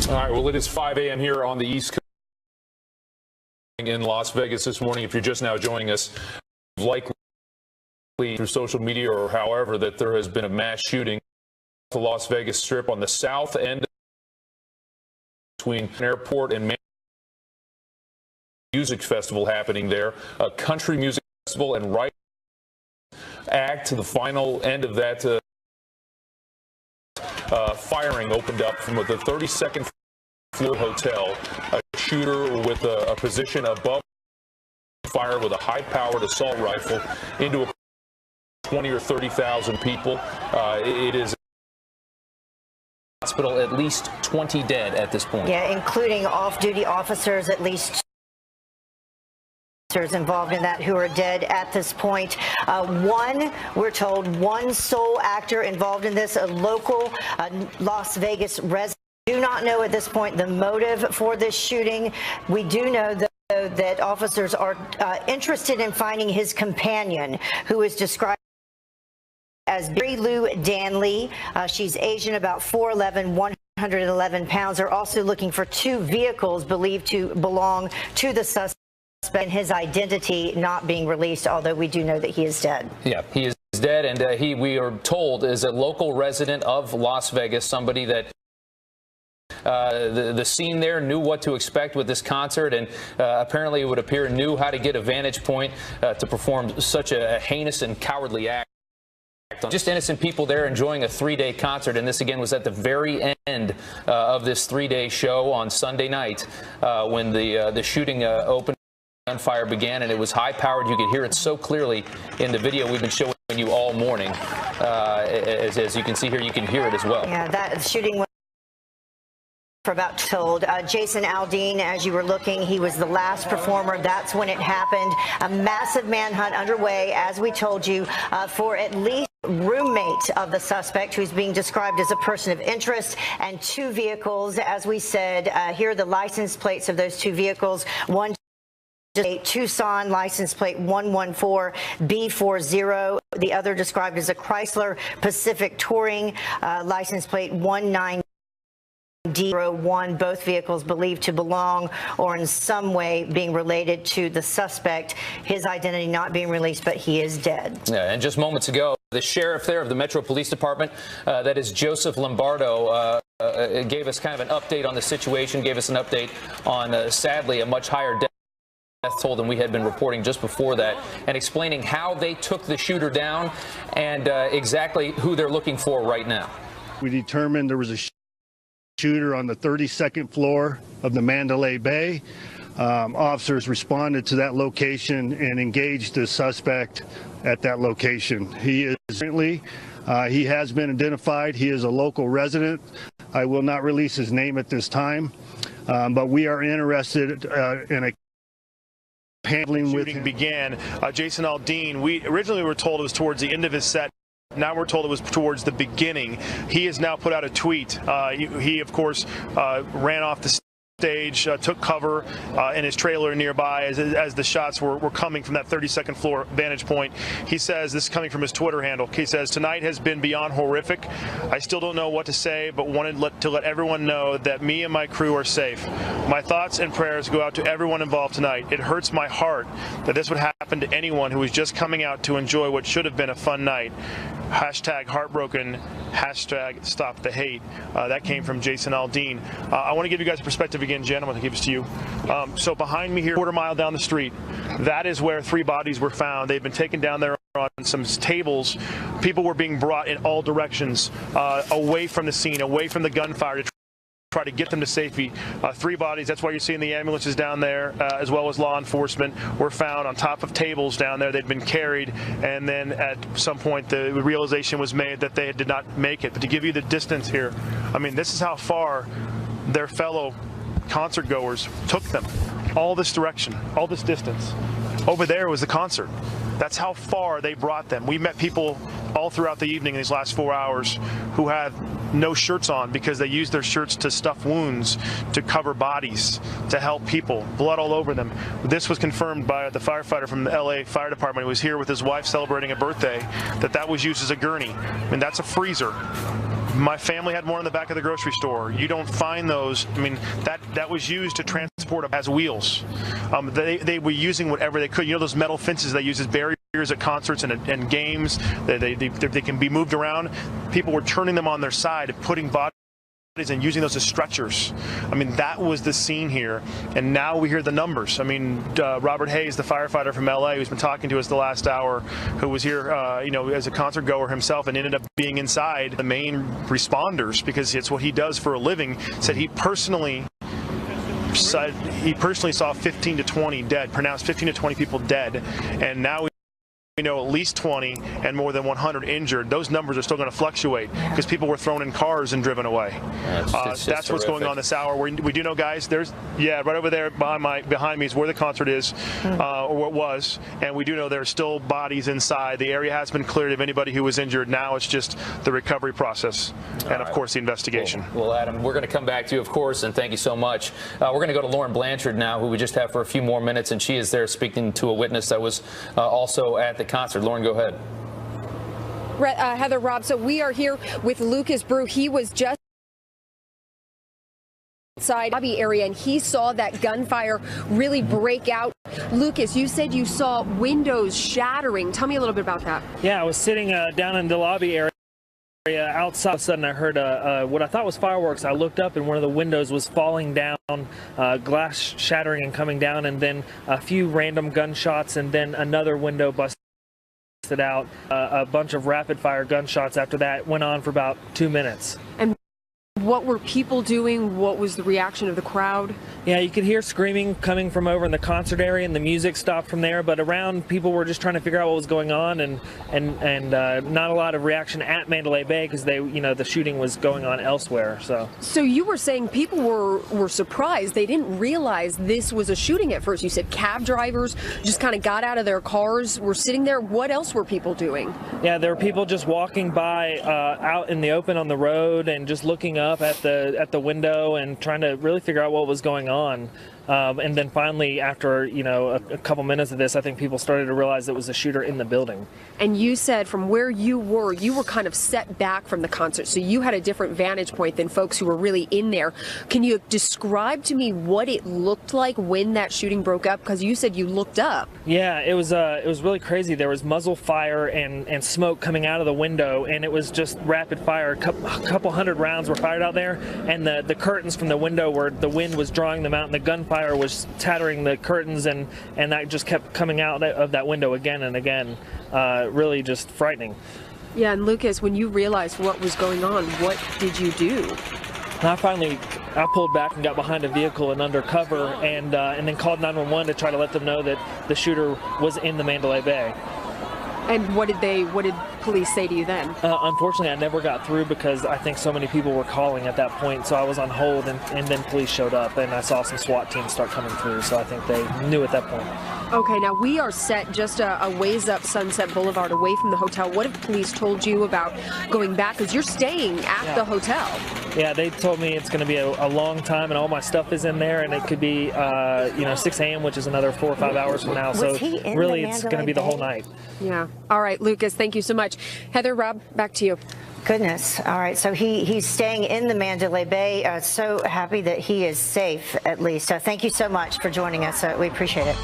All right, well, it is 5 a.m. here on the East Coast in Las Vegas this morning. If you're just now joining us, likely through social media or however that there has been a mass shooting at the Las Vegas Strip on the south end between airport and music festival happening there, a country music festival, and right act to the final end of that firing opened up from the 32nd floor hotel. A shooter with a position above fire with a high-powered assault rifle into a 20 or 30,000 people. It is hospital, at least 20 dead at this point. Yeah, including off-duty officers, at least involved in that who are dead at this point. We're told one sole actor involved in this, a local Las Vegas resident. Do not know at this point the motive for this shooting. We do know that officers are interested in finding his companion, who is described as Mary Lou Danley. She's Asian, about 4'11", 111 pounds. They're also looking for two vehicles believed to belong to the suspect, and his identity not being released, although we do know that he is dead. Yeah, he is dead, and we are told, is a local resident of Las Vegas, somebody that the scene there knew what to expect with this concert, and apparently it would appear knew how to get a vantage point to perform such a heinous and cowardly act. Just innocent people there enjoying a three-day concert, and this again was at the very end of this three-day show on Sunday night when the shooting opened. Gunfire began, and it was high-powered. You could hear it so clearly in the video we've been showing you all morning. As you can see here, you can hear it as well. Yeah, that shooting was for about told. Jason Aldean, as you were looking, he was the last performer. That's when it happened. A massive manhunt underway, as we told you, for at least roommate of the suspect, who's being described as a person of interest, and two vehicles. As we said, here are the license plates of those two vehicles. One a Tucson license plate 114B40. The other described as a Chrysler Pacific Touring license plate 19D01. Both vehicles believed to belong or in some way being related to the suspect. His identity not being released, but he is dead. Yeah, and just moments ago, the sheriff there of the Metro Police Department, that is Joseph Lombardo, gave us kind of an update on the situation, gave us an update on, sadly, a much higher death toll than we had been reporting just before that, and explaining how they took the shooter down and exactly who they're looking for right now. We determined there was a shooter on the 32nd floor of the Mandalay Bay. Officers responded to that location and engaged the suspect at that location. He has been identified. He is a local resident. I will not release his name at this time, but we are interested in a handling with him. Began. Jason Aldean, we originally were told it was towards the end of his set. Now we're told it was towards the beginning. He has now put out a tweet. He of course, ran off the stage, took cover in his trailer nearby as the shots were coming from that 32nd floor vantage point. He says, this is coming from his Twitter handle, he says, "Tonight has been beyond horrific. I still don't know what to say, but wanted to let everyone know that me and my crew are safe. My thoughts and prayers go out to everyone involved tonight. It hurts my heart that this would happen to anyone who was just coming out to enjoy what should have been a fun night. Hashtag heartbroken, hashtag stop the hate." That came from Jason Aldean. I want to give you guys a perspective again, Jen. I'm going to give this to you. So behind me here, quarter mile down the street, that is where 3 bodies were found. They've been taken down there on some tables. People were being brought in all directions, away from the scene, away from the gunfire, to try to get them to safety. 3 bodies, that's why you're seeing the ambulances down there, as well as law enforcement, were found on top of tables down there. They'd been carried, and then at some point the realization was made that they did not make it. But to give you the distance here, I mean, this is how far their fellow concert goers took them. All this direction, all this distance. Over there was the concert. That's how far they brought them. We met people all throughout the evening in these last 4 hours who had no shirts on because they used their shirts to stuff wounds, to cover bodies, to help people. Blood all over them. This was confirmed by the firefighter from the LA Fire Department who was here with his wife celebrating a birthday, that was used as a gurney. And that's a freezer. My family had one in the back of the grocery store. You don't find those. I mean, that was used to transport as wheels. They were using whatever they could. You know those metal fences they use as barriers at concerts and games. They can be moved around. People were turning them on their side, putting bodies and using those as stretchers. I mean, that was the scene here, and now we hear the numbers. I mean, Robert Hayes, the firefighter from LA, who's been talking to us the last hour, who was here, you know, as a concert goer himself, and ended up being inside the main responders because it's what he does for a living. Said he personally saw 15 to 20 dead, pronounced 15 to 20 people dead, and now we know at least 20 and more than 100 injured. Those numbers are still going to fluctuate because people were thrown in cars and driven away. That's what's going on this hour. We do know, guys, there's, right over there behind me is where the concert is, or what was, and we do know there's still bodies inside. The area has been cleared of anybody who was injured. Now it's just the recovery process and, of course, the investigation. Well, Adam, we're going to come back to you, of course, and thank you so much. We're going to go to Lauren Blanchard now, who we just have for a few more minutes, and she is there speaking to a witness that was also at the concert. Lauren, go ahead. Heather, Rob, so we are here with Lucas Brew. He was just outside the lobby area, and he saw that gunfire really break out. Lucas, you said you saw windows shattering. Tell me a little bit about that. Yeah, I was sitting down in the lobby area. Outside, all of a sudden I heard what I thought was fireworks. I looked up and one of the windows was falling down, glass shattering and coming down, and then a few random gunshots, and then another window busted out. A bunch of rapid fire gunshots after that went on for about 2 minutes. And what were people doing? What was the reaction of the crowd? Yeah, you could hear screaming coming from over in the concert area, and the music stopped from there. But around, people were just trying to figure out what was going on, and not a lot of reaction at Mandalay Bay because the shooting was going on elsewhere. So you were saying people were surprised. They didn't realize this was a shooting at first. You said cab drivers just kind of got out of their cars, were sitting there. What else were people doing? Yeah, there were people just walking by out in the open on the road and just looking up at the window and trying to really figure out what was going on. And then finally, after a couple minutes of this, I think people started to realize it was a shooter in the building. And you said from where you were kind of set back from the concert, so you had a different vantage point than folks who were really in there. Can you describe to me what it looked like when that shooting broke up? Because you said you looked up. Yeah, it was really crazy. There was muzzle fire and smoke coming out of the window, and it was just rapid fire. A couple hundred rounds were fired out there, and the curtains from the window where the wind was drawing them out, and the gunfire was tattering the curtains, and that just kept coming out of that window again and again. Really just frightening. Yeah, and Lucas, when you realized what was going on, what did you do? I pulled back and got behind a vehicle and under cover, and then called 911 to try to let them know that the shooter was in the Mandalay Bay. And what did police say to you then? Unfortunately, I never got through because I think so many people were calling at that point, so I was on hold, and then police showed up, and I saw some SWAT teams start coming through, so I think they knew at that point. Okay, now we are set just a ways up Sunset Boulevard away from the hotel. What have police told you about going back? Because you're staying at the hotel. Yeah, they told me it's going to be a long time, and all my stuff is in there, and it could be 6 a.m., which is another 4 or 5 hours from now. So really, it's going to be the whole night. Yeah. All right, Lucas, thank you so much. Heather, Rob, back to you. Goodness. All right. So he's staying in the Mandalay Bay. So happy that he is safe, at least. Thank you so much for joining us. We appreciate it.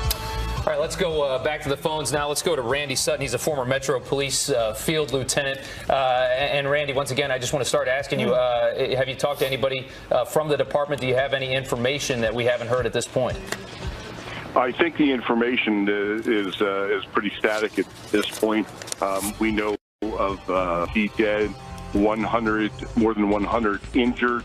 All right, let's go back to the phones now. Let's go to Randy Sutton. He's a former Metro Police field lieutenant. And Randy, once again, I just want to start asking you, have you talked to anybody from the department? Do you have any information that we haven't heard at this point? I think the information is pretty static at this point. We know of he dead, more than 100 injured.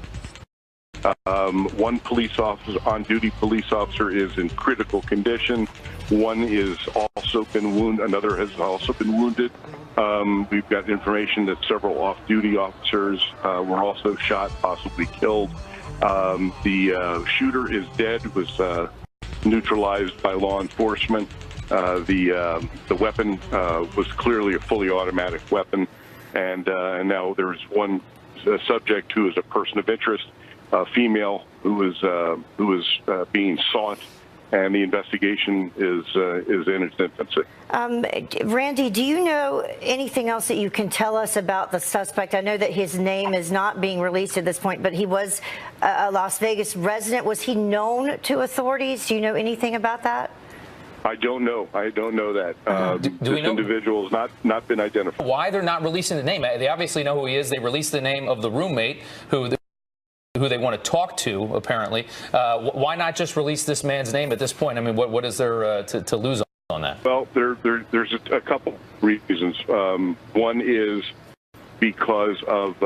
One police officer, on-duty police officer, is in critical condition. One is also been wounded. Another has also been wounded. We've got information that several off-duty officers were also shot, possibly killed. The shooter is dead. Was neutralized by law enforcement. The weapon was clearly a fully automatic weapon, and now there's one subject who is a person of interest, a female who was being sought and the investigation is in its infancy. Randy, do you know anything else that you can tell us about the suspect? I know that his name is not being released at this point, but he was a Las Vegas resident. Was he known to authorities? Do you know anything about that? I don't know. I don't know that. Do we know? This individual has not been identified. Why they're not releasing the name? They obviously know who he is. They released the name of the roommate who they want to talk to, apparently. Why not just release this man's name at this point? I mean, what is there to lose on that? Well, there's a couple reasons. One is because of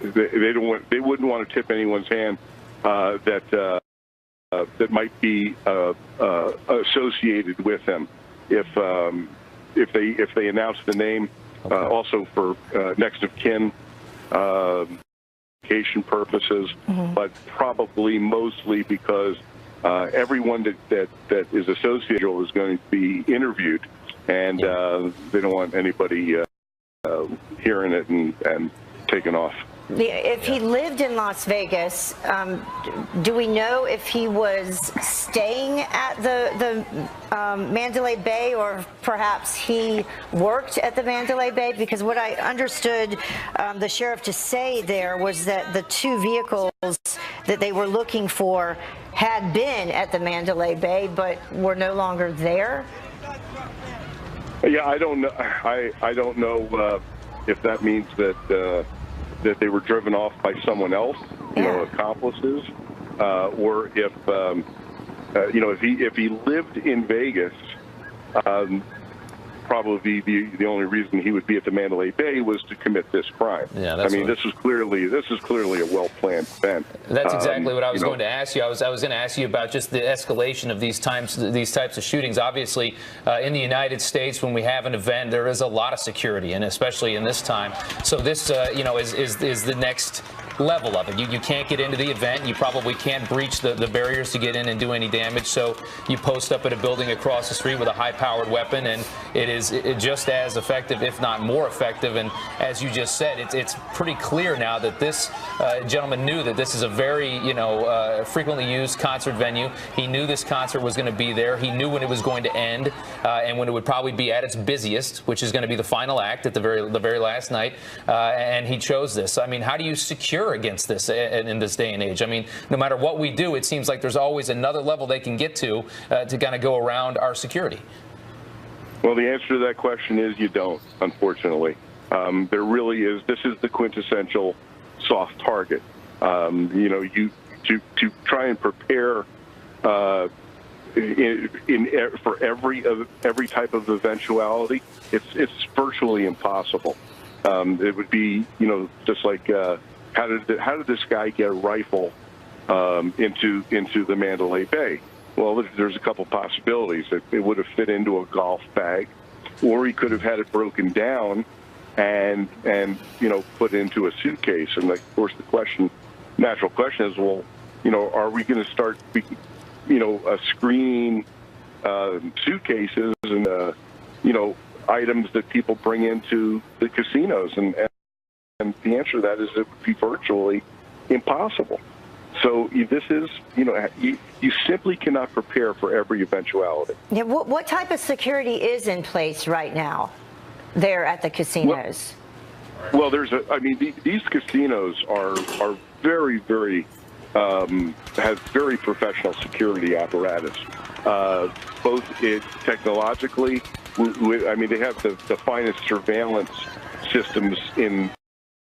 they wouldn't want to tip anyone's hand that might be associated with him if they announce the name. Okay. Also for next of kin purposes, but probably mostly because everyone that is associated is going to be interviewed, and they don't want anybody hearing it and taken off. If he lived in Las Vegas, do we know if he was staying at the Mandalay Bay, or perhaps he worked at the Mandalay Bay? Because what I understood the sheriff to say there was that the two vehicles that they were looking for had been at the Mandalay Bay but were no longer there. Yeah, I don't know. I don't know if that means that they were driven off by someone else, accomplices, or if if he lived in Vegas, probably the only reason he would be at the Mandalay Bay was to commit this crime. Yeah, I mean, this is clearly a well-planned event. That's exactly what I was going to ask you. I was going to ask you about just the escalation of these types of shootings. Obviously, in the United States, when we have an event, there is a lot of security, and especially in this time. So this, is the next level of it. You can't get into the event. You probably can't breach the barriers to get in and do any damage. So you post up at a building across the street with a high-powered weapon, and it is just as effective, if not more effective. And as you just said, it's pretty clear now that this gentleman knew that this is a very, frequently used concert venue. He knew this concert was going to be there. He knew when it was going to end, and when it would probably be at its busiest, which is going to be the final act at the very last night. And he chose this. I mean, how do you secure against this in this day and age? I mean, no matter what we do, it seems like there's always another level they can get to kind of go around our security. Well, the answer to that question is you don't, unfortunately. There really is. This is the quintessential soft target. To try and prepare for every type of eventuality, it's virtually impossible. It would be, just like how did this guy get a rifle into the Mandalay Bay? Well, there's a couple possibilities. It would have fit into a golf bag, or he could have had it broken down and put into a suitcase. And of course, the natural question is, well, are we going to start, screening suitcases and items that people bring into the casinos? And the answer to that is it would be virtually impossible. So this is, you simply cannot prepare for every eventuality. Yeah, what type of security is in place right now there at the casinos? Well, these casinos are very, very, have very professional security apparatus, both technologically. They have the finest surveillance systems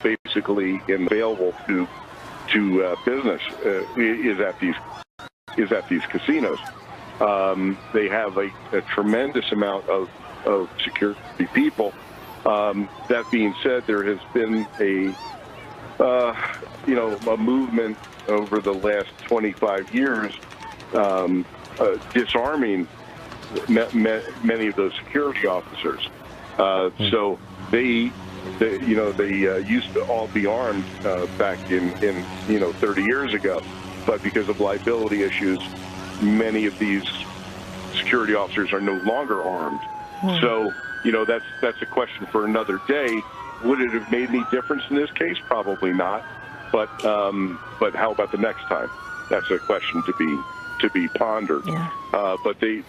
available to business is at these casinos. They have a tremendous amount of security people. That being said, there has been a movement over the last 25 years disarming many of those security officers. So they used to all be armed back in 30 years ago, but because of liability issues, many of these security officers are no longer armed. So that's a question for another day. Would it have made any difference in this case? Probably not. But how about the next time? That's a question to to be pondered. Yeah. But they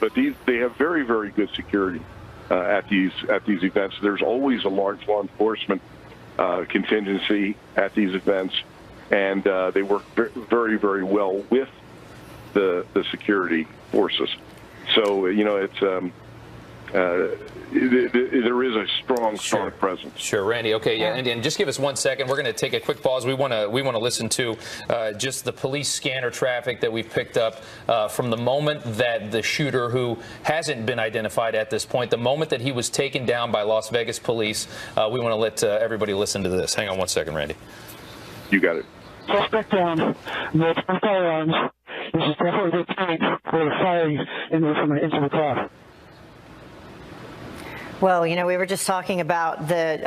have very, very good security at these events. There's always a large law enforcement contingency at these events, and they work very, very well with the security forces. So it's there is a strong presence. Sure, Randy. Okay, yeah, and just give us 1 second. We're going to take a quick pause. We want to listen to just the police scanner traffic that we've picked up from the moment that the shooter, who hasn't been identified at this point, the moment that he was taken down by Las Vegas police. We want to let everybody listen to this. Hang on 1 second, Randy. You got it. Suspect down, multiple firearms. This is definitely the point where the firing into the car. Well, we were just talking about the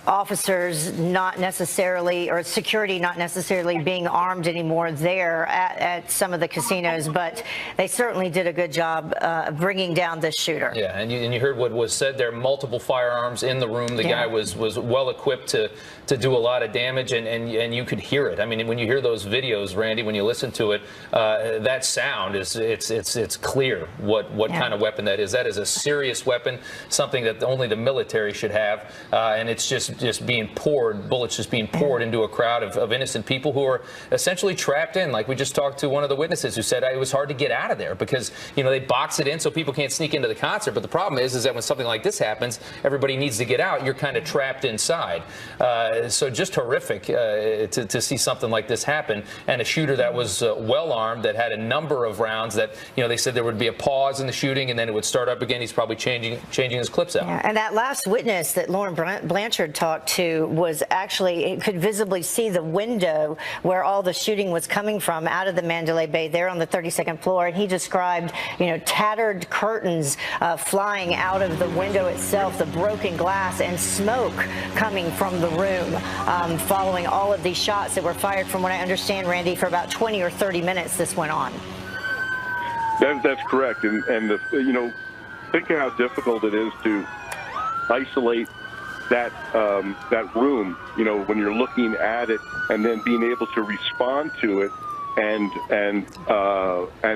officers not necessarily, or security not necessarily being armed anymore there at some of the casinos, but they certainly did a good job bringing down this shooter. Yeah, and you heard what was said there. Multiple firearms in the room. The guy was well equipped to do a lot of damage, and you could hear it. I mean, when you hear those videos, Randy, when you listen to it, that sound it's clear what kind of weapon that is. That is a serious weapon. Something that only the military should have, and it's just being poured, bullets just being poured into a crowd of innocent people who are essentially trapped in. Like we just talked to one of the witnesses who said it was hard to get out of there because they box it in so people can't sneak into the concert. But the problem is that when something like this happens, everybody needs to get out. You're kind of trapped inside. So just horrific to see something like this happen, and a shooter that was well armed, that had a number of rounds that they said there would be a pause in the shooting and then it would start up again. He's probably changing his clips out. Yeah, and that last witness that Lauren Blanchard talked to was actually, it could visibly see the window where all the shooting was coming from out of the Mandalay Bay there on the 32nd floor, and he described, tattered curtains flying out of the window itself, the broken glass, and smoke coming from the room following all of these shots that were fired, from what I understand, Randy, for about 20 or 30 minutes this went on. That's correct, and think of how difficult it is to isolate that room, when you're looking at it and then being able to respond to it and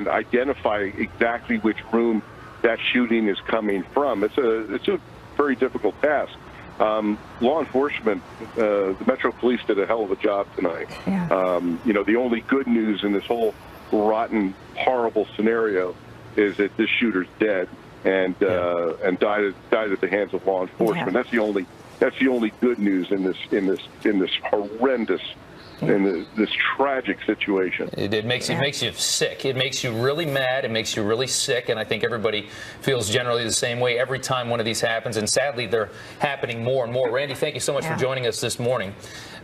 identify exactly which room that shooting is coming from. It's a very difficult task. Law enforcement, the Metro Police did a hell of a job tonight. Yeah. The only good news in this whole rotten, horrible scenario is that this shooter's dead and died at the hands of law enforcement. Yeah. That's the only good news in this horrendous, in this tragic situation. It makes you sick. It makes you really mad. It makes you really sick. And I think everybody feels generally the same way every time one of these happens. And sadly, they're happening more and more. Randy, thank you so much for joining us this morning.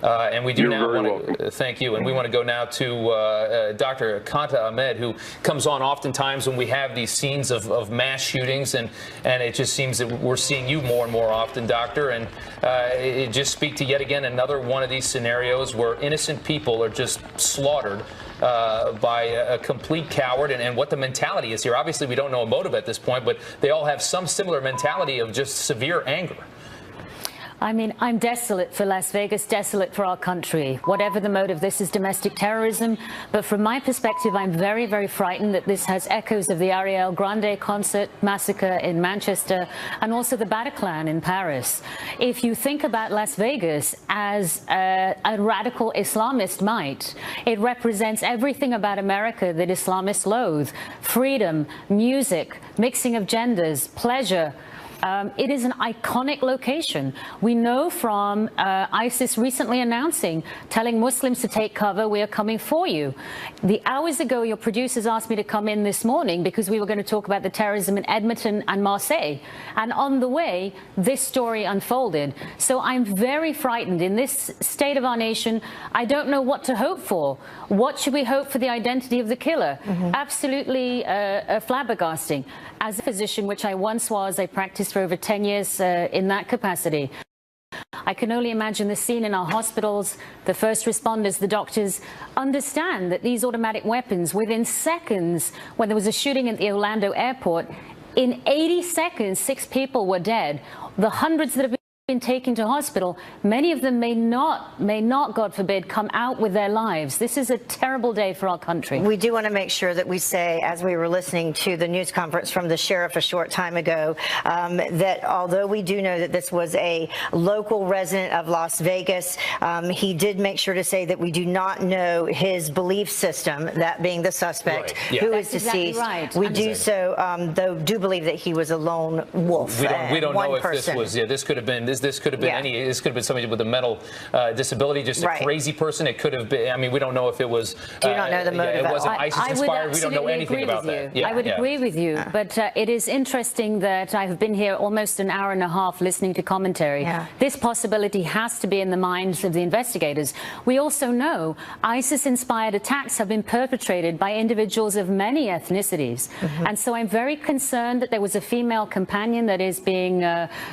And we do now want to thank you. And we want to go now to Dr. Kanta Ahmed, who comes on oftentimes when we have these scenes of mass shootings. And it just seems that we're seeing you more and more often, Doctor. And it just speak to yet again another one of these scenarios where innocent people are just slaughtered by a complete coward, and what the mentality is here. Obviously, we don't know a motive at this point, but they all have some similar mentality of just severe anger. I mean, I'm desolate for Las Vegas, desolate for our country. Whatever the motive, this is domestic terrorism. But from my perspective, I'm very, very frightened that this has echoes of the Ariel Grande concert massacre in Manchester and also the Bataclan in Paris. If you think about Las Vegas as a radical Islamist might, it represents everything about America that Islamists loathe: freedom, music, mixing of genders, pleasure. It is an iconic location. We know from ISIS recently announcing, telling Muslims to take cover, we are coming for you. The hours ago, your producers asked me to come in this morning because we were going to talk about the terrorism in Edmonton and Marseille. And on the way, this story unfolded. So I'm very frightened. In this state of our nation, I don't know what to hope for. What should we hope for the identity of the killer? Absolutely flabbergasting. As a physician, which I once was, I practiced for over 10 years in that capacity. I can only imagine the scene in our hospitals. The first responders, the doctors, understand that these automatic weapons, within seconds, when there was a shooting at the Orlando airport, in 80 seconds, 6 people were dead. The hundreds that have been been taken to hospital, many of them may not, God forbid, come out with their lives. This is a terrible day for our country. We do want to make sure that we say, as we were listening to the news conference from the sheriff a short time ago, that although we do know that this was a local resident of Las Vegas, he did make sure to say that we do not know his belief system, that being the suspect who is deceased. Right. We do so, though, do believe that he was a lone wolf. We don't know if this was. This could have been. This could have been any. This could have been somebody with a mental disability, just a crazy person. It could have been. I mean, we don't know if it was. Do not know the motive. It wasn't ISIS inspired. We don't know anything about that. I would agree with you, but it is interesting that I've been here almost an hour and a half listening to commentary. This possibility has to be in the minds of the investigators. We also know ISIS-inspired attacks have been perpetrated by individuals of many ethnicities, and so I'm very concerned that there was a female companion that is being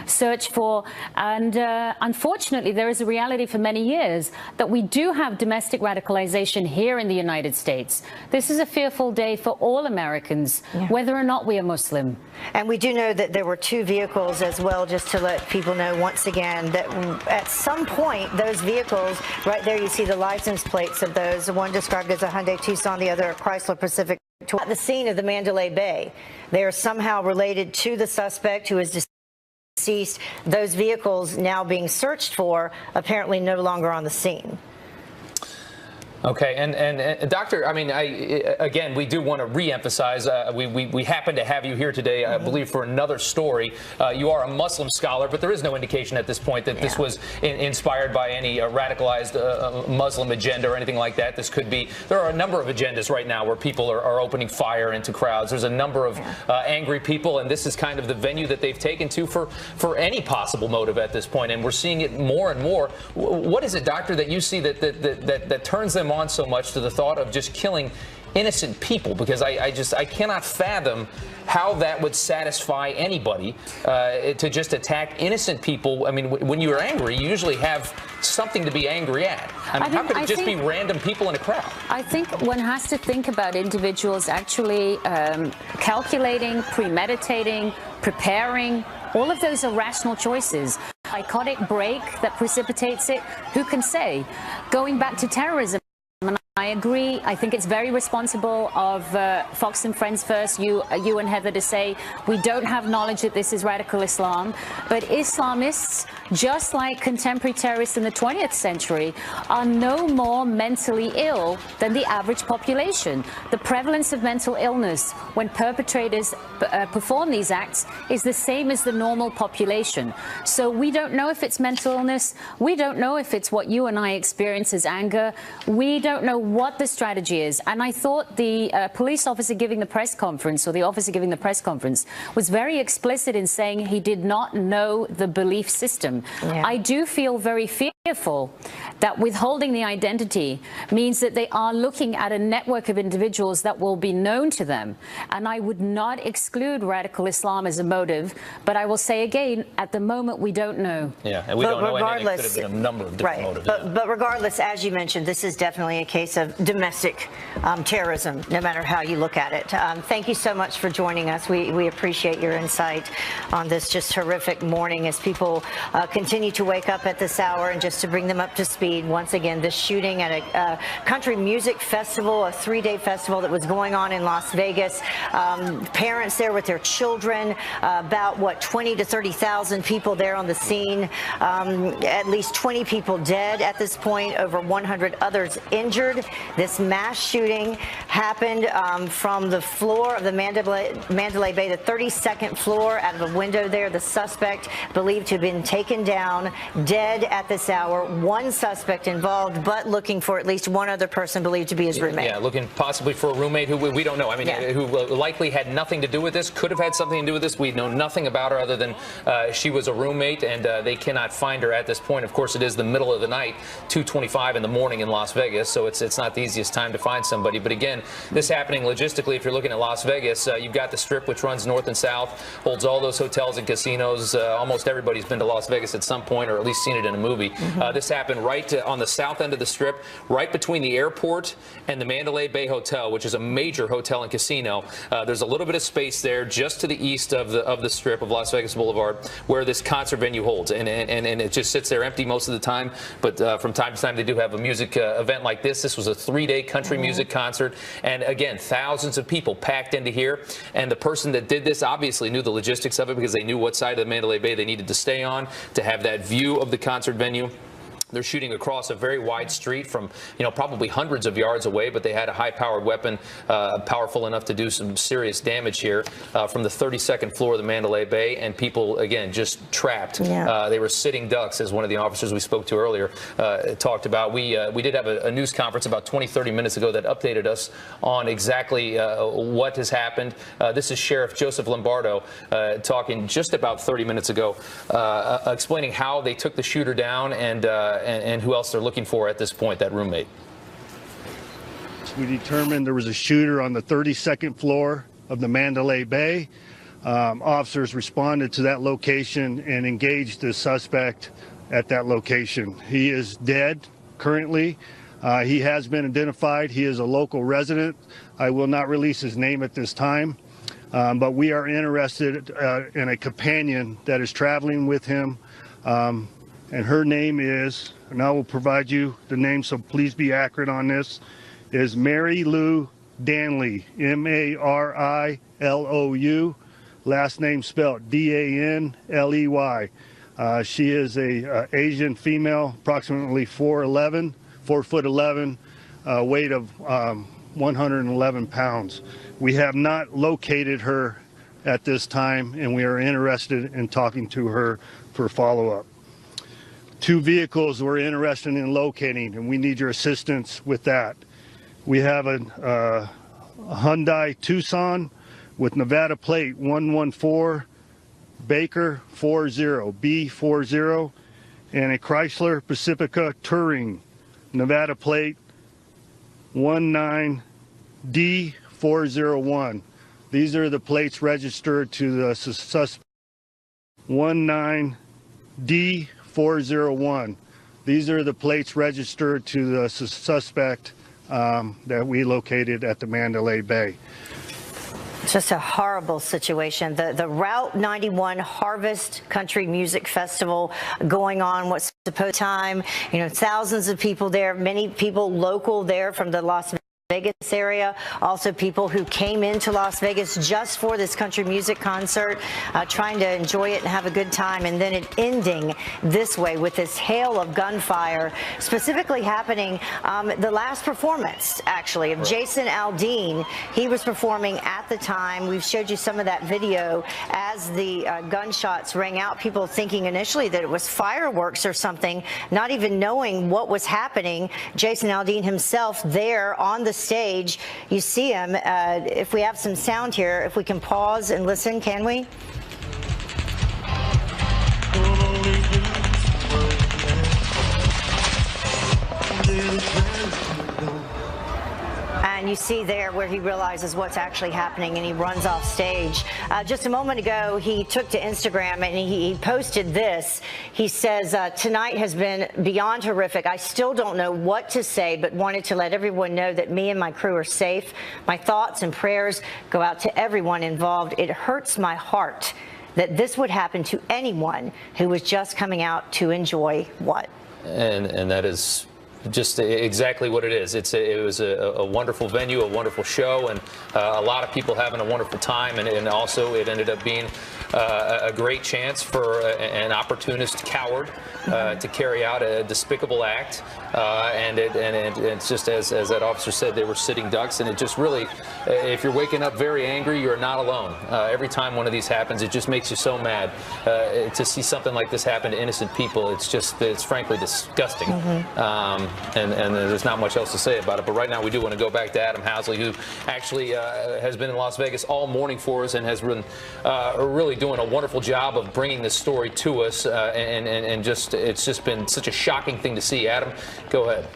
searched for. And unfortunately, there is a reality for many years that we do have domestic radicalization here in the United States. This is a fearful day for all Americans, whether or not we are Muslim. And we do know that there were 2 vehicles as well, just to let people know once again that at some point, those vehicles, right there you see the license plates of those, the one described as a Hyundai Tucson, the other a Chrysler Pacific. At the scene of the Mandalay Bay, they are somehow related to the suspect who is deceased. Those vehicles now being searched for, apparently no longer on the scene. Okay, and Doctor, I mean, again, we do want to re-emphasize, we happen to have you here today, I believe, for another story. You are a Muslim scholar, but there is no indication at this point that this was inspired by any radicalized Muslim agenda or anything like that. This could be, there are a number of agendas right now where people are opening fire into crowds. There's a number of angry people, and this is kind of the venue that they've taken to for any possible motive at this point, and we're seeing it more and more. What is it, Doctor, that you see that turns them on so much to the thought of just killing innocent people? Because I cannot fathom how that would satisfy anybody to just attack innocent people. I mean, when you're angry, you usually have something to be angry at. I mean, how could it just be random people in a crowd? I think one has to think about individuals actually calculating, premeditating, preparing. All of those are rational choices. Psychotic break that precipitates it, who can say? Going back to terrorism, and I agree. I think it's very responsible of Fox and Friends First, you and Heather, to say we don't have knowledge that this is radical Islam. But Islamists, just like contemporary terrorists in the 20th century, are no more mentally ill than the average population. The prevalence of mental illness when perpetrators perform these acts is the same as the normal population. So we don't know if it's mental illness. We don't know if it's what you and I experience as anger. We don't know what the strategy is. And I thought the police officer giving the press conference, or the officer giving the press conference, was very explicit in saying he did not know the belief system. I do feel very fearful that withholding the identity means that they are looking at a network of individuals that will be known to them. And I would not exclude radical Islam as a motive, but I will say again, at the moment, we don't know. Yeah, and we don't know anything. It could have been a number of different motives. But regardless, as you mentioned, this is definitely a case of domestic terrorism, no matter how you look at it. Thank you so much for joining us. We appreciate your insight on this just horrific morning as people continue to wake up at this hour. And just to bring them up to speed, once again, this shooting at a country music festival, a 3-day festival that was going on in Las Vegas. Parents there with their children, about, 20 to 30,000 people there on the scene. At least 20 people dead at this point, over 100 others injured. This mass shooting happened from the floor of the Mandalay Bay, the 32nd floor, out of a window there. The suspect believed to have been taken down, dead at this hour. One suspect involved, but looking for at least one other person believed to be his roommate. Yeah, looking possibly for a roommate who we don't know. I mean, who likely had nothing to do with this, could have had something to do with this. We know nothing about her other than she was a roommate, and they cannot find her at this point. Of course, it is the middle of the night, 2:25 in the morning in Las Vegas, so it's not the easiest time to find somebody. But again, this happening logistically, if you're looking at Las Vegas, you've got the Strip, which runs north and south, holds all those hotels and casinos. Almost everybody's been to Las Vegas Vegas at some point, or at least seen it in a movie. This happened right on the south end of the Strip, right between the airport and the Mandalay Bay Hotel, which is a major hotel and casino. There's a little bit of space there just to the east of the Strip of Las Vegas Boulevard where this concert venue holds, and it just sits there empty most of the time, but from time to time they do have a music event like this. This was a 3-day country music concert, and again, thousands of people packed into here, and the person that did this obviously knew the logistics of it because they knew what side of the Mandalay Bay they needed to stay on to have that view of the concert venue. They're shooting across a very wide street from, probably hundreds of yards away, but they had a high-powered weapon, powerful enough to do some serious damage here from the 32nd floor of the Mandalay Bay, and people, again, just trapped. Yeah. They were sitting ducks, as one of the officers we spoke to earlier talked about. We did have a news conference about 20-30 minutes ago that updated us on exactly what has happened. This is Sheriff Joseph Lombardo talking just about 30 minutes ago, explaining how they took the shooter down and who else they're looking for at this point, that roommate. We determined there was a shooter on the 32nd floor of the Mandalay Bay. Officers responded to that location and engaged the suspect at that location. He is dead currently. He has been identified. He is a local resident. I will not release his name at this time, but we are interested in a companion that is traveling with him. And her name is, and I will provide you the name, so please be accurate on this, is Mary Lou Danley, M-A-R-I-L-O-U, last name spelled D-A-N-L-E-Y. She is a Asian female, approximately 4'11", 4'11", weight of 111 pounds. We have not located her at this time, and we are interested in talking to her for follow-up. 2 vehicles we're interested in locating, and we need your assistance with that. We have a Hyundai Tucson with Nevada plate 114 Baker 40 B40, and a Chrysler Pacifica Touring Nevada plate 19D401. These are the plates registered to the suspect. 19D401. These are the plates registered to the suspect that we located at the Mandalay Bay. Just a horrible situation. The Route 91 Harvest Country Music Festival going on, what's supposed time, thousands of people there, many people local there from the Las Vegas area, also people who came into Las Vegas just for this country music concert, trying to enjoy it and have a good time, and then it ending this way with this hail of gunfire, specifically happening the last performance, actually, of Jason Aldean. He was performing at the time. We've showed you some of that video as the gunshots rang out, people thinking initially that it was fireworks or something, not even knowing what was happening. Jason Aldean himself there on the stage. You see him. If we have some sound here, if we can pause and listen, can we? And you see there where he realizes what's actually happening and he runs off stage. Just a moment ago, he took to Instagram and he posted this. He says, tonight has been beyond horrific. I still don't know what to say, but wanted to let everyone know that me and my crew are safe. My thoughts and prayers go out to everyone involved. It hurts my heart that this would happen to anyone who was just coming out to enjoy what? And that is just exactly what it is. It was a wonderful venue, a wonderful show, and a lot of people having a wonderful time, and also it ended up being a great chance for an opportunist coward to carry out a despicable act, and it's just as that officer said, they were sitting ducks, and it just really, if you're waking up very angry, you're not alone. Every time one of these happens, it just makes you so mad to see something like this happen to innocent people. It's frankly disgusting. And there's not much else to say about it. But right now we do want to go back to Adam Housley, who actually has been in Las Vegas all morning for us and has been really doing a wonderful job of bringing this story to us. And just it's just been such a shocking thing to see. Adam, go ahead.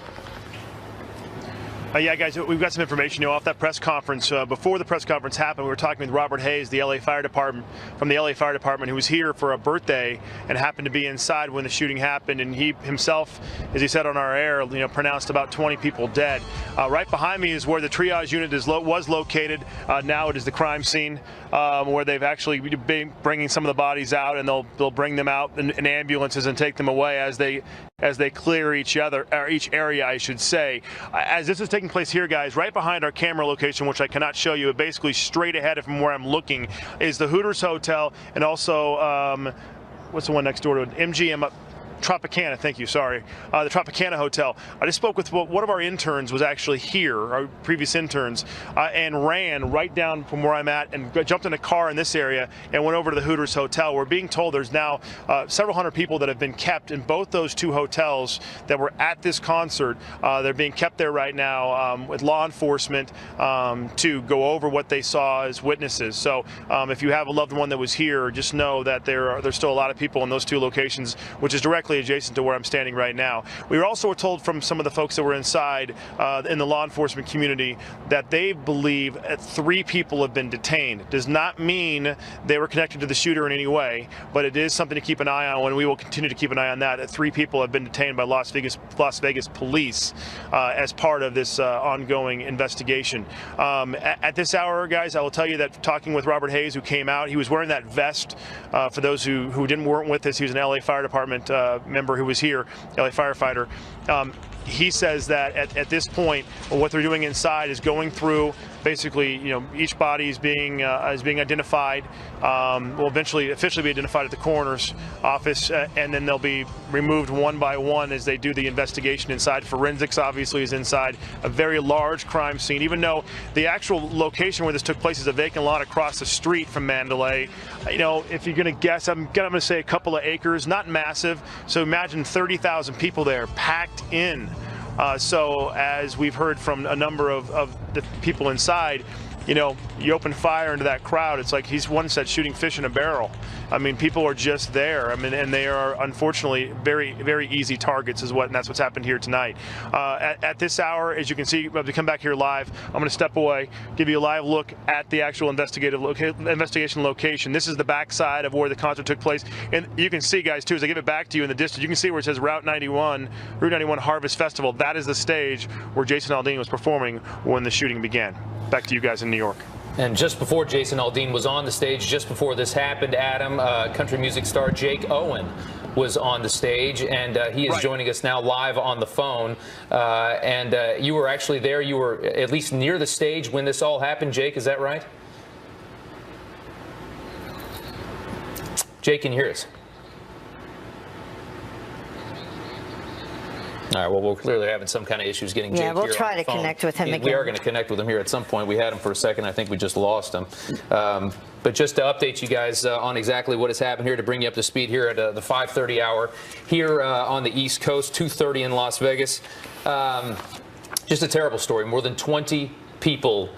Yeah, guys, we've got some information. Off that press conference, before the press conference happened, we were talking with Robert Hayes, the LA Fire Department, from the LA Fire Department, who was here for a birthday and happened to be inside when the shooting happened. And he himself, as he said on our air, pronounced about 20 people dead. Right behind me is where the triage unit was located. Now it is the crime scene, where they've actually been bringing some of the bodies out, and they'll bring them out in ambulances and take them away as they clear each area, I should say. As this is taking place here, guys, right behind our camera location, which I cannot show you, but basically straight ahead from where I'm looking is the Hooters Hotel, and also what's the one next door to it? MGM Tropicana, thank you, sorry. The Tropicana Hotel. I just spoke with one of our interns, was actually here, our previous interns, and ran right down from where I'm at and jumped in a car in this area and went over to the Hooters Hotel. We're being told there's now several hundred people that have been kept in both those two hotels that were at this concert. They're being kept there right now with law enforcement to go over what they saw as witnesses. So if you have a loved one that was here, just know that there's still a lot of people in those two locations, which is directly adjacent to where I'm standing right now. We were also told from some of the folks that were inside in the law enforcement community that they believe 3 people have been detained. Does not mean they were connected to the shooter in any way, but it is something to keep an eye on, and we will continue to keep an eye on that. 3 people have been detained by Las Vegas police as part of this ongoing investigation. At this hour, guys, I will tell you that talking with Robert Hayes, who came out, he was wearing that vest. For those who weren't with us, he was an LA Fire Department member who was here, LA firefighter. He says that at this point, what they're doing inside is going through basically, each body is being identified. Will eventually officially be identified at the coroner's office, and then they'll be removed one by one as they do the investigation inside. Forensics obviously is inside. A very large crime scene, even though the actual location where this took place is a vacant lot across the street from Mandalay. If you're going to guess, I'm going to say a couple of acres, not massive. So imagine 30,000 people there packed in. So as we've heard from a number of the people inside, you open fire into that crowd. It's like he's one said shooting fish in a barrel. I mean, people are just there. I mean, and they are unfortunately very, very easy targets and that's what's happened here tonight. At this hour, as you can see, to come back here live, I'm going to step away, give you a live look at the actual investigation location. This is the backside of where the concert took place. And you can see, guys, too, as I give it back to you in the distance, you can see where it says Route 91 Harvest Festival. That is the stage where Jason Aldean was performing when the shooting began. Back to you guys in New York. And just before Jason Aldean was on the stage, just before this happened, Adam, country music star Jake Owen was on the stage, and he is joining us now live on the phone. And you were actually there. You were at least near the stage when this all happened. Jake, is that right? Jake, can you hear us? All right, well, we're clearly having some kind of issues getting Jake here. Yeah, we'll try to connect with him again. We are going to connect with him here at some point. We had him for a second. I think we just lost him. But just to update you guys on exactly what has happened here, to bring you up to speed here at the 5:30 hour here on the East Coast, 2:30 in Las Vegas. Just a terrible story. More than 20 people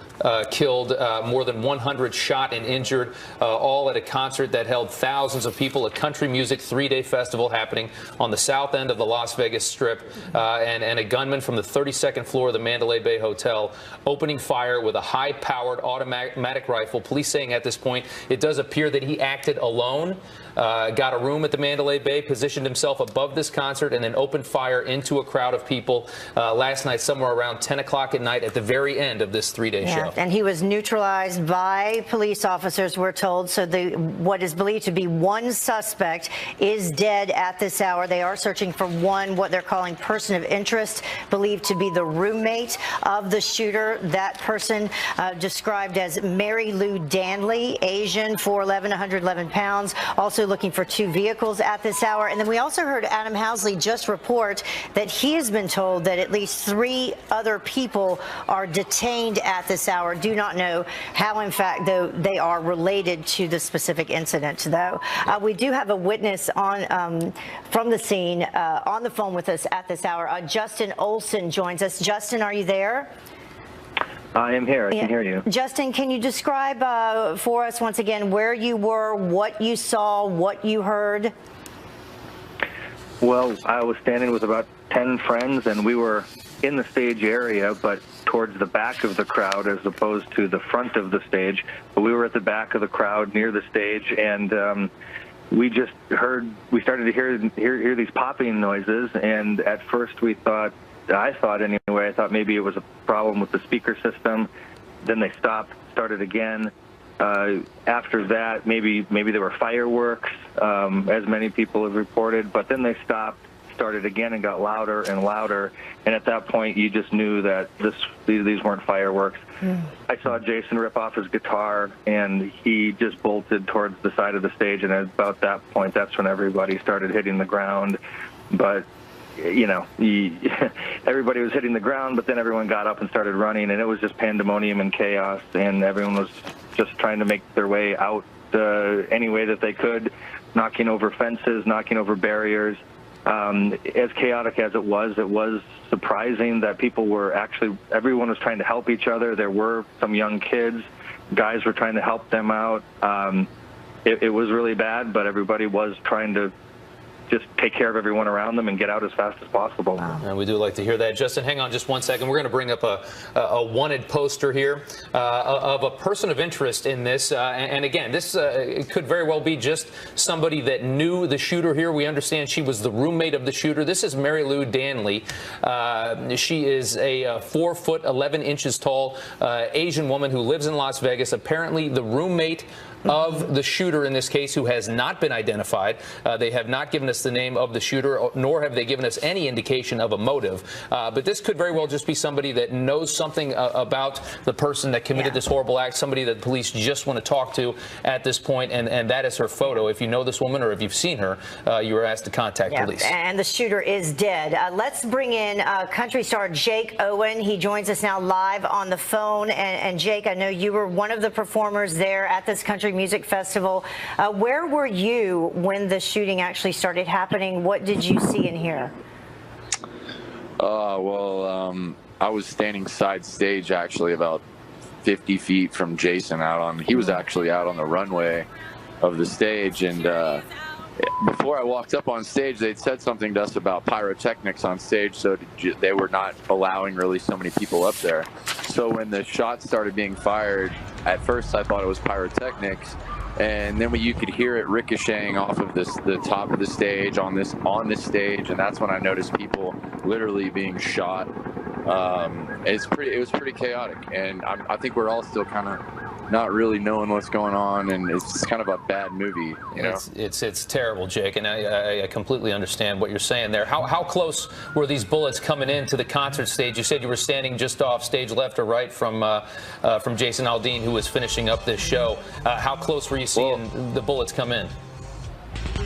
killed, more than 100 shot and injured, all at a concert that held thousands of people, a country music 3-day festival happening on the south end of the Las Vegas Strip, and a gunman from the 32nd floor of the Mandalay Bay Hotel opening fire with a high-powered automatic rifle. Police saying at this point it does appear that he acted alone, got a room at the Mandalay Bay, positioned himself above this concert, and then opened fire into a crowd of people last night, somewhere around 10 o'clock at night, at the very end of this 3-day show. And he was neutralized by police officers, we're told. So what is believed to be one suspect is dead at this hour. They are searching for one, what they're calling person of interest, believed to be the roommate of the shooter. That person described as Mary Lou Danley, Asian, 4'11", 111 pounds. Also looking for 2 vehicles at this hour. And then we also heard Adam Housley just report that he has been told that at least 3 other people are detained at this hour. Do not know how, in fact, though, they are related to the specific incident, though. We do have a witness on from the scene on the phone with us at this hour. Justin Olson joins us. Justin, are you there? I am here. I can hear you. Justin, can you describe for us once again where you were, what you saw, what you heard? Well, I was standing with about 10 friends, and we were in the stage area, but towards the back of the crowd as opposed to the front of the stage. But we were at the back of the crowd near the stage, and we just we started to hear these popping noises, and at first I thought maybe it was a problem with the speaker system. Then they stopped, started again. After that, maybe there were fireworks, as many people have reported, but then they stopped, started again, and got louder and louder. And at that point, you just knew that these weren't fireworks. I saw Jason rip off his guitar, and he just bolted towards the side of the stage. And at about that point, that's when everybody started hitting the ground. But you know, everybody was hitting the ground, but then everyone got up and started running, and it was just pandemonium and chaos, and everyone was just trying to make their way out any way that they could, knocking over fences, knocking over barriers. As chaotic as it was surprising that everyone was trying to help each other. There were some young kids, guys were trying to help them out. It was really bad, but everybody was trying to just take care of everyone around them and get out as fast as possible. Wow. And we do like to hear that. Justin, hang on just one second. We're going to bring up a wanted poster here of a person of interest in this. And again, this could very well be just somebody that knew the shooter here. We understand she was the roommate of the shooter. This is Mary Lou Danley. She is a 4 foot 11 inches tall Asian woman who lives in Las Vegas. Apparently the roommate of the shooter in this case, who has not been identified. They have not given us the name of the shooter, nor have they given us any indication of a motive. But this could very well just be somebody that knows something about the person that committed this horrible act, somebody that the police just want to talk to at this point, and that is her photo. If you know this woman or if you've seen her, you are asked to contact police. And the shooter is dead. Let's bring in country star Jake Owen. He joins us now live on the phone. And Jake, I know you were one of the performers there at this country music festival. Where were you when the shooting actually started happening? What did you see and hear? I was standing side stage, actually about 50 feet from Jason. He was actually out on the runway of the stage, and before I walked up on stage, they'd said something to us about pyrotechnics on stage, so they were not allowing really so many people up there. So when the shots started being fired, at first I thought it was pyrotechnics, and then you could hear it ricocheting off of the top of the stage on this stage, and that's when I noticed people literally being shot. It was pretty chaotic, and I think we're all still kind of not really knowing what's going on, and it's kind of a bad movie, you know? It's terrible, Jake, and I completely understand what you're saying there. How close were these bullets coming into the concert stage? You said you were standing just off stage left or right from Jason Aldean, who was finishing up this show. How close were you seeing the bullets come in?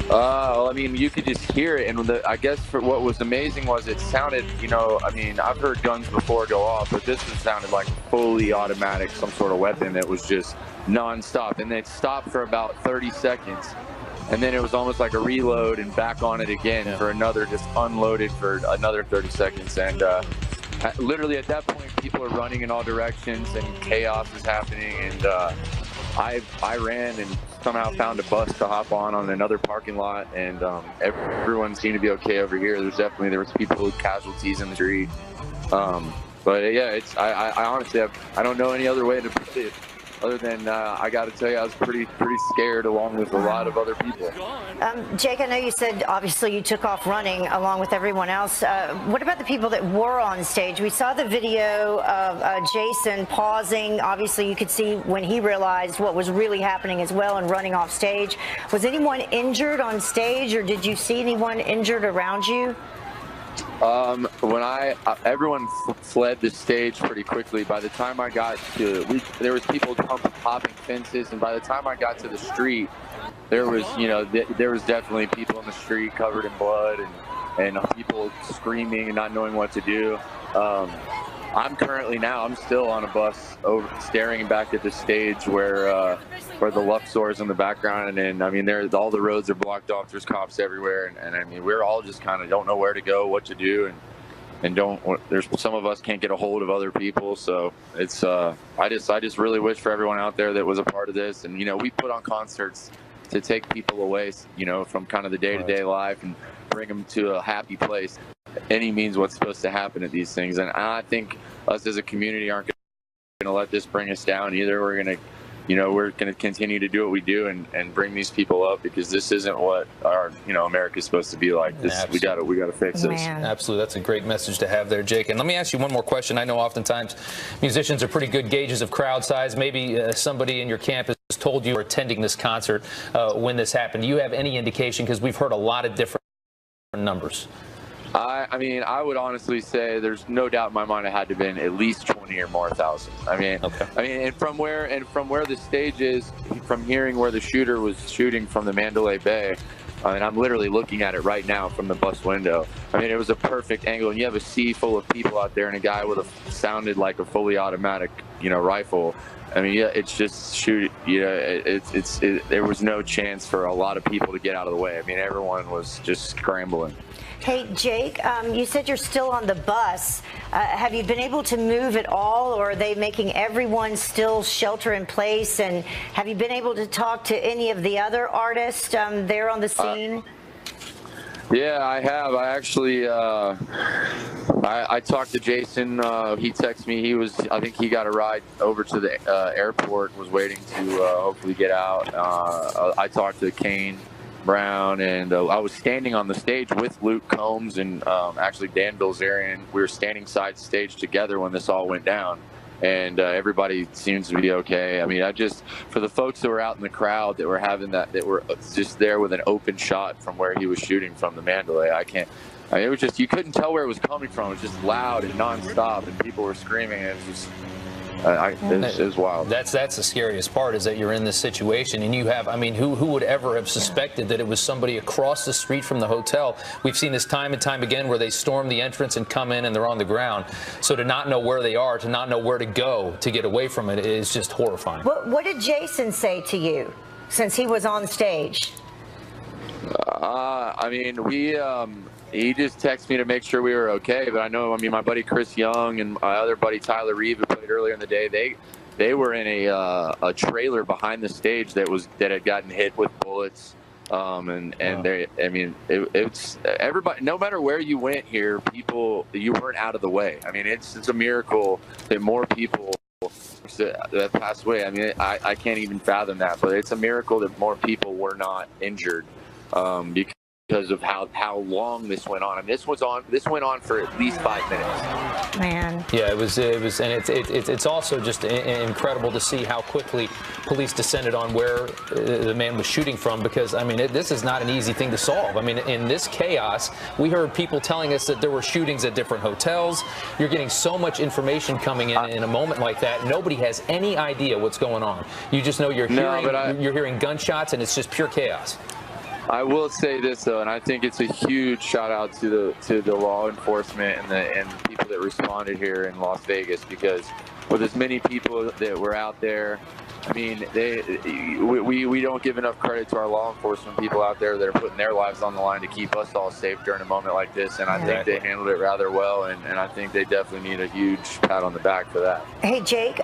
Well, I mean, you could just hear it, and I guess what was amazing was it sounded, you know, I mean, I've heard guns before go off, but this one sounded like fully automatic, some sort of weapon that was just nonstop, and it stopped for about 30 seconds, and then it was almost like a reload and back on it again for another, just unloaded for another 30 seconds, and literally at that point, people are running in all directions, and chaos is happening, and I ran and somehow found a bus to hop on another parking lot, and everyone seemed to be okay over here. There was people with casualties in the street, but yeah, I honestly I don't know any other way to put it other than I got to tell you, I was pretty scared along with a lot of other people. Jake, I know you said obviously you took off running along with everyone else. What about the people that were on stage? We saw the video of Jason pausing. Obviously, you could see when he realized what was really happening as well and running off stage. Was anyone injured on stage, or did you see anyone injured around you? Everyone fled the stage pretty quickly. By the time I got to, there was people hopping fences, and by the time I got to the street, there was, you know, there was definitely people in the street covered in blood and people screaming and not knowing what to do. I'm still on a bus staring back at the stage where the Luxor's in the background, and I mean, all the roads are blocked off. There's cops everywhere, and I mean, we're all just kind of don't know where to go, what to do, and there's some of us can't get a hold of other people. So it's I just really wish for everyone out there that was a part of this, and you know, we put on concerts to take people away, you know, from kind of the day-to-day life and bring them to a happy place. any means what's supposed to happen at these things. And I think us as a community aren't going to let this bring us down either. We're going to continue to do what we do and bring these people up, because this isn't what our, America's supposed to be like. This, we got to fix this. Absolutely. That's a great message to have there, Jake. And let me ask you one more question. I know oftentimes musicians are pretty good gauges of crowd size. Maybe somebody in your campus told you were attending this concert when this happened. Do you have any indication? Because we've heard a lot of different numbers. I mean, I would honestly say there's no doubt in my mind it had to have been at least 20 or more thousand. I mean, and from where the stage is, from hearing where the shooter was shooting from the Mandalay Bay, and I'm literally looking at it right now from the bus window. I mean, it was a perfect angle, and you have a sea full of people out there, and a guy with sounded like a fully automatic, rifle. I mean, yeah, it's just shoot. There was no chance for a lot of people to get out of the way. I mean, everyone was just scrambling. Hey, Jake, you said you're still on the bus. Have you been able to move at all, or are they making everyone still shelter in place? And have you been able to talk to any of the other artists there on the scene? Yeah, I have. I actually, I talked to Jason. He texted me. I think he got a ride over to the airport, was waiting to hopefully get out. I talked to Kane Brown, and I was standing on the stage with Luke Combs and actually Dan Bilzerian. We were standing side stage together when this all went down, and everybody seems to be okay. I mean, for the folks that were out in the crowd that were just there with an open shot from where he was shooting from the Mandalay, it was just, you couldn't tell where it was coming from. It was just loud and nonstop, and people were screaming, and it was just, it was wild. That's the scariest part, is that you're in this situation, and you have, I mean, who would ever have suspected that it was somebody across the street from the hotel? We've seen this time and time again where they storm the entrance and come in and they're on the ground. So to not know where they are, to not know where to go to get away from it is just horrifying. What did Jason say to you since he was on stage? I mean, he just texted me to make sure we were okay. But I mean, my buddy Chris Young and my other buddy Tyler Reeve, who played earlier in the day, they were in a trailer behind the stage that had gotten hit with bullets. It's everybody. No matter where you went here, you weren't out of the way. I mean, it's a miracle that more people that passed away. I mean, I can't even fathom that, but it's a miracle that more people were not injured. Because of how long this went on. And this went on for at least 5 minutes. Man. Yeah, it was, and it's also just incredible to see how quickly police descended on where the man was shooting from, because, I mean, this is not an easy thing to solve. I mean, in this chaos, we heard people telling us that there were shootings at different hotels. You're getting so much information coming in a moment like that. Nobody has any idea what's going on. You just know you're hearing gunshots, and it's just pure chaos. I will say this, though, and I think it's a huge shout out to the law enforcement and the people that responded here in Las Vegas, because with as many people that were out there, I mean, we don't give enough credit to our law enforcement people out there that are putting their lives on the line to keep us all safe during a moment like this. And I think they handled it rather well, and I think they definitely need a huge pat on the back for that. Hey, Jake,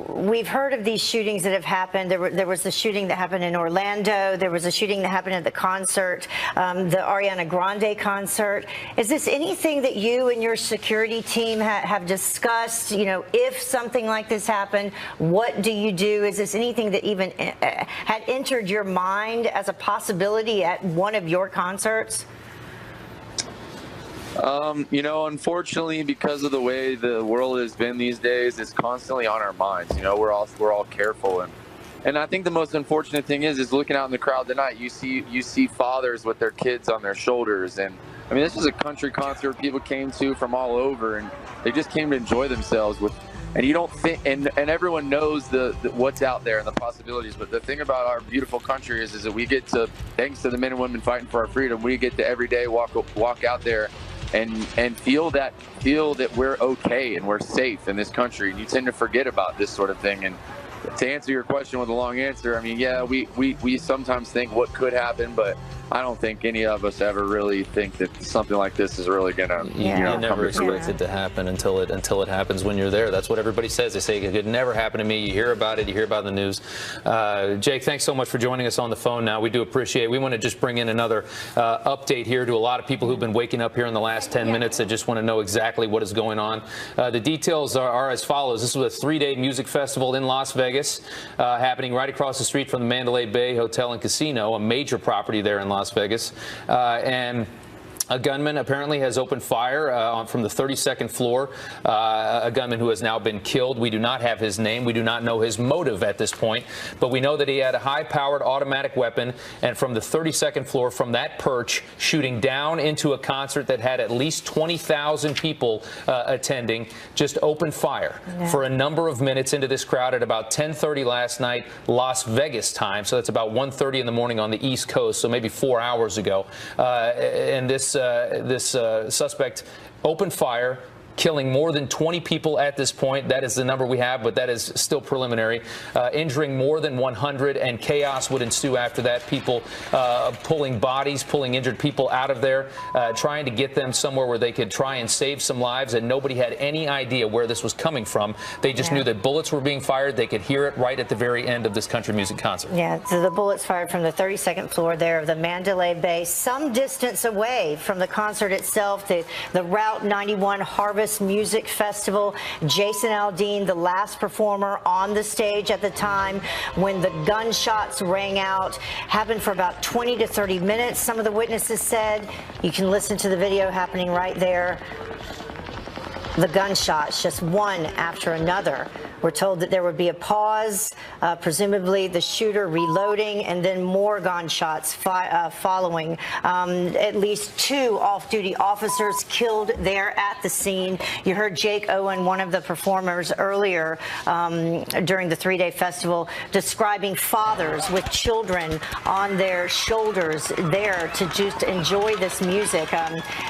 we've heard of these shootings that have happened. There was the shooting that happened in Orlando. There was a shooting that happened at the concert, the Ariana Grande concert. Is this anything that you and your security team have discussed? If something like this happened, what do you do? Is this anything that even had entered your mind as a possibility at one of your concerts? Unfortunately, because of the way the world has been these days, it's constantly on our minds. We're all careful, and I think the most unfortunate thing is looking out in the crowd tonight. You see fathers with their kids on their shoulders, and I mean, this is a country concert people came to from all over, and they just came to enjoy themselves and you don't think, and everyone knows the what's out there and the possibilities. But the thing about our beautiful country is that we get to, thanks to the men and women fighting for our freedom, we get to every day walk out there and feel that we're okay and we're safe in this country. And you tend to forget about this sort of thing. And to answer your question with a long answer, I mean, yeah, we sometimes think what could happen, but I don't think any of us ever really think that something like this is really going to, you never expect it to happen until it happens when you're there. That's what everybody says. They say it could never happen to me. You hear about it. You hear about the news. Jake, thanks so much for joining us on the phone now. We do appreciate it. We want to just bring in another update here to a lot of people who've been waking up here in the last 10 minutes that just want to know exactly what is going on. The details are as follows. This was a 3-day music festival in Las Vegas, happening right across the street from the Mandalay Bay Hotel and Casino, a major property there in Las Vegas. And a gunman apparently has opened fire from the 32nd floor, a gunman who has now been killed. We do not have his name. We do not know his motive at this point, but we know that he had a high-powered automatic weapon, and from the 32nd floor, from that perch, shooting down into a concert that had at least 20,000 people attending, just opened fire for a number of minutes into this crowd at about 10:30 last night, Las Vegas time. So that's about 1:30 in the morning on the East Coast, so maybe 4 hours ago. And this suspect opened fire, killing more than 20 people at this point. That is the number we have, but that is still preliminary. Injuring more than 100, and chaos would ensue after that. People pulling bodies, pulling injured people out of there, trying to get them somewhere where they could try and save some lives, and nobody had any idea where this was coming from. They just knew that bullets were being fired. They could hear it right at the very end of this country music concert. Yeah, so the bullets fired from the 32nd floor there of the Mandalay Bay, some distance away from the concert itself, the Route 91 Harvest Music Festival. Jason Aldean, the last performer on the stage at the time when the gunshots rang out, happened for about 20 to 30 minutes. Some of the witnesses said, you can listen to the video happening right there. The gunshots, just one after another. We're told that there would be a pause, presumably the shooter reloading, and then more gunshots following. At least 2 off-duty officers killed there at the scene. You heard Jake Owen, one of the performers earlier during the 3-day festival, describing fathers with children on their shoulders there to just enjoy this music.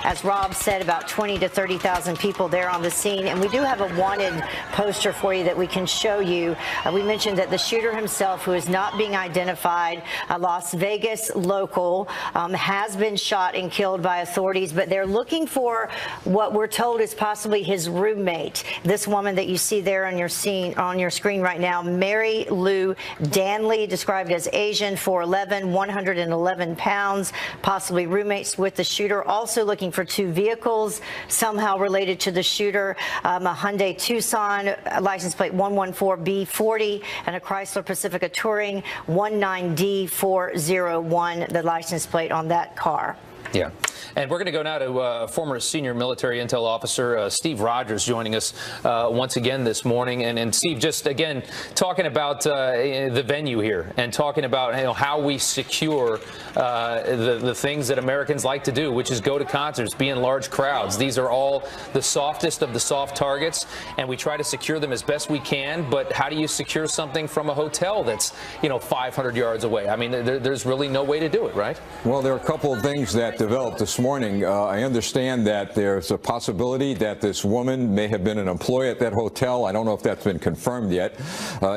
As Rob said, about 20 to 30,000 people there on the scene. And we do have a wanted poster for you that we can show you. We mentioned that the shooter himself, who is not being identified, a Las Vegas local, has been shot and killed by authorities, but they're looking for what we're told is possibly his roommate. This woman that you see there on your screen right now, Mary Lou Danley, described as Asian, 4'11", 111 pounds, possibly roommates with the shooter. Also looking for 2 vehicles somehow related to the shooter, a Hyundai Tucson, license plate 114B40, and a Chrysler Pacifica Touring 19D401, the license plate on that car. Yeah. And we're going to go now to former senior military intel officer Steve Rogers joining us once again this morning. And Steve, just again talking about the venue here and talking about how we secure the things that Americans like to do, which is go to concerts, be in large crowds. These are all the softest of the soft targets, and we try to secure them as best we can. But how do you secure something from a hotel that's 500 yards away? I mean, there's really no way to do it, right? Well, there are a couple of things that developed this morning. I understand that there's a possibility that this woman may have been an employee at that hotel. I don't know if that's been confirmed yet.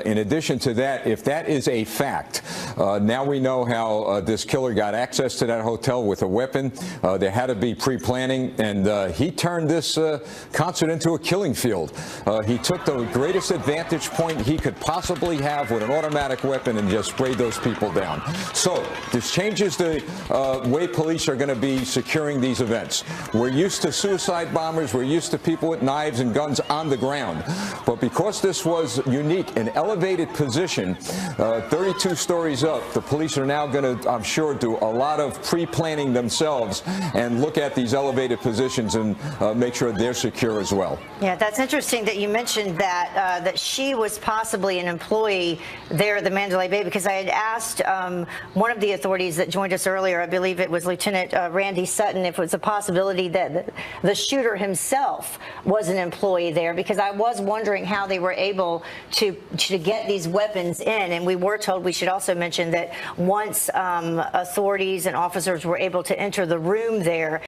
In addition to that, if that is a fact, now we know how this killer got access to that hotel with a weapon. There had to be pre-planning, and he turned this concert into a killing field. He took the greatest advantage point he could possibly have with an automatic weapon and just sprayed those people down. So this changes the way police are going to be securing these events. We're used to suicide bombers. We're used to people with knives and guns on the ground. But because this was unique, an elevated position, 32 stories up, the police are now going to, I'm sure, do a lot of pre-planning themselves and look at these elevated positions and make sure they're secure as well. Yeah, that's interesting that you mentioned that that she was possibly an employee there at the Mandalay Bay, because I had asked one of the authorities that joined us earlier, I believe it was Lieutenant Randy Sutton, if it was a possibility that the shooter himself was an employee there, because I was wondering how they were able to get these weapons in. And we were told, we should also mention that once authorities and officers were able to enter the room there,